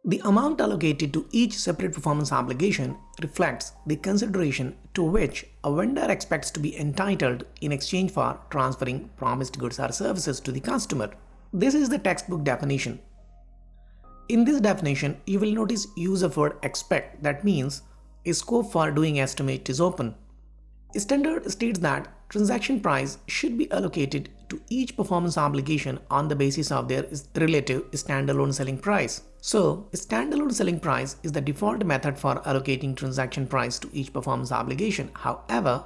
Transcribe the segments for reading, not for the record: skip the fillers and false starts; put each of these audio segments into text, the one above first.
The amount allocated to each separate performance obligation reflects the consideration to which a vendor expects to be entitled in exchange for transferring promised goods or services to the customer. This is the textbook definition. In this definition, you will notice use of word expect. That means a scope for doing estimate is open. Standard states that transaction price should be allocated to each performance obligation on the basis of their relative standalone selling price. So, standalone selling price is the default method for allocating transaction price to each performance obligation. However,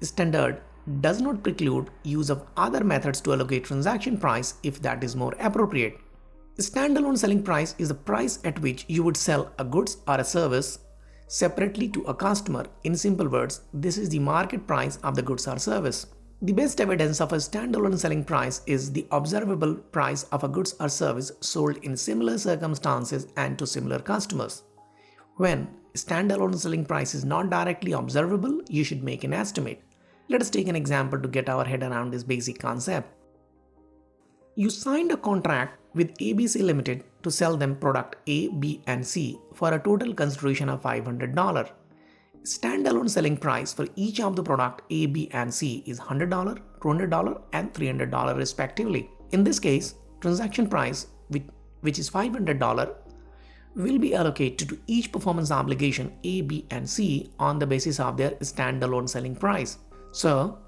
standard does not preclude use of other methods to allocate transaction price if that is more appropriate. Standalone selling price is the price at which you would sell a goods or a service separately to a customer. In simple words, this is the market price of the goods or service. The best evidence of a standalone selling price is the observable price of a goods or service sold in similar circumstances and to similar customers. When standalone selling price is not directly observable, you should make an estimate. Let us take an example to get our head around this basic concept. You signed a contract with ABC Limited to sell them product A, B and C for a total consideration of $500. Standalone selling price for each of the product A, B and C is $100, $200 and $300 respectively. In this case, transaction price, which is $500, will be allocated to each performance obligation A, B and C on the basis of their standalone selling price. So,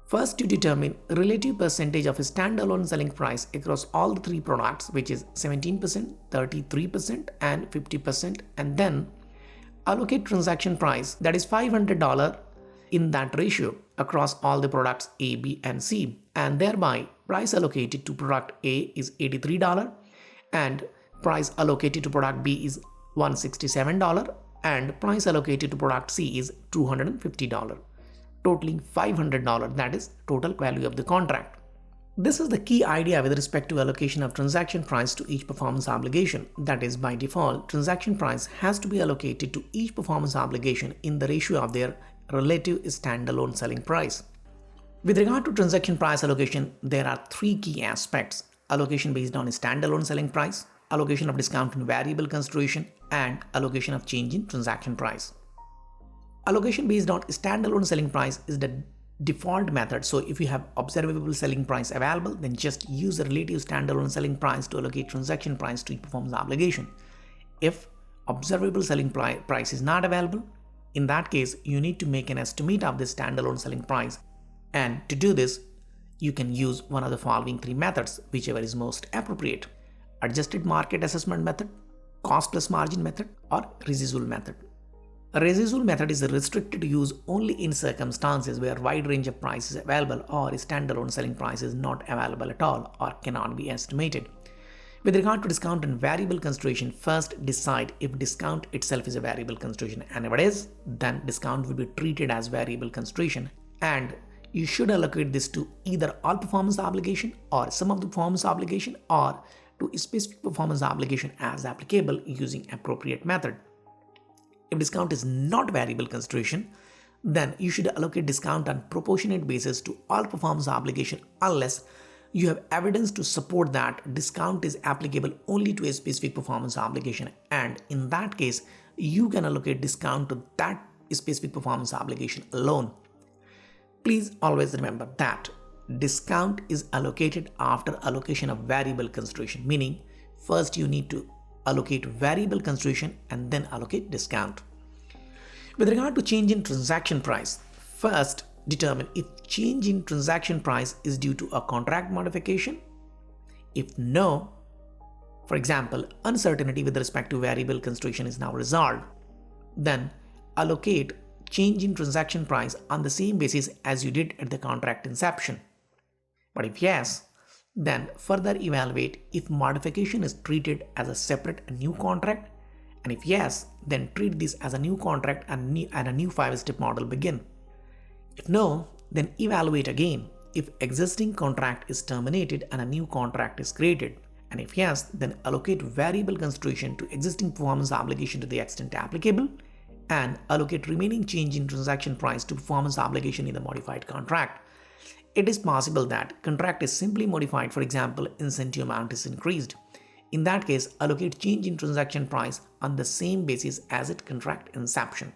first you determine relative percentage of a standalone selling price across all the three products, which is 17%, 33% and 50%, and then allocate transaction price, that is $500 in that ratio across all the products A, B and C, and thereby price allocated to product A is $83 and price allocated to product B is $167 and price allocated to product C is $250. Totaling $500, that is total value of the contract. This is the key idea with respect to allocation of transaction price to each performance obligation. That is, by default, transaction price has to be allocated to each performance obligation in the ratio of their relative standalone selling price. With regard to transaction price allocation, there are three key aspects: allocation based on standalone selling price, allocation of discount and variable consideration, and allocation of change in transaction price. Allocation based on standalone selling price is the default method. So if you have observable selling price available, then just use the relative standalone selling price to allocate transaction price to each performance obligation. If observable selling price is not available, in that case you need to make an estimate of the standalone selling price, and to do this you can use one of the following three methods, whichever is most appropriate: adjusted market assessment method, cost plus margin method, or residual method. A residual method is restricted to use only in circumstances where a wide range of price is available or a standalone selling price is not available at all or cannot be estimated. With regard to discount and variable consideration, first decide if discount itself is a variable consideration, and if it is, then discount will be treated as variable consideration, and you should allocate this to either all performance obligation or some of the performance obligation or to a specific performance obligation as applicable using appropriate method. If discount is not variable consideration, then you should allocate discount on proportionate basis to all performance obligation unless you have evidence to support that discount is applicable only to a specific performance obligation, and in that case you can allocate discount to that specific performance obligation alone. Please always remember that discount is allocated after allocation of variable consideration, meaning first you need to allocate variable consideration and then allocate discount. With regard to change in transaction price, first determine if change in transaction price is due to a contract modification. If no, for example, uncertainty with respect to variable consideration is now resolved, then allocate change in transaction price on the same basis as you did at the contract inception. But if yes, then further evaluate if modification is treated as a separate new contract, and if yes, then treat this as a new contract and a new 5-step model begin. If no, then evaluate again if existing contract is terminated and a new contract is created, and if yes, then allocate variable consideration to existing performance obligation to the extent applicable and allocate remaining change in transaction price to performance obligation in the modified contract. It is possible that contract is simply modified, for example, incentive amount is increased. In that case, allocate change in transaction price on the same basis as its contract inception.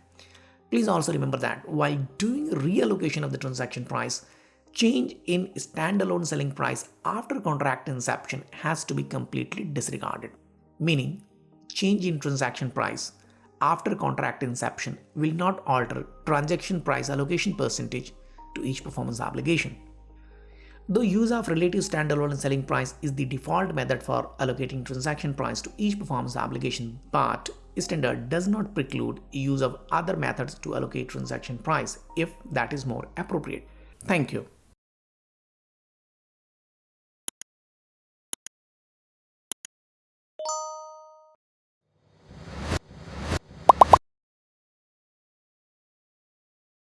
Please also remember that while doing reallocation of the transaction price, change in standalone selling price after contract inception has to be completely disregarded. Meaning, change in transaction price after contract inception will not alter transaction price allocation percentage to each performance obligation. Though use of relative standalone selling price is the default method for allocating transaction price to each performance obligation, but standard does not preclude use of other methods to allocate transaction price if that is more appropriate. Thank you.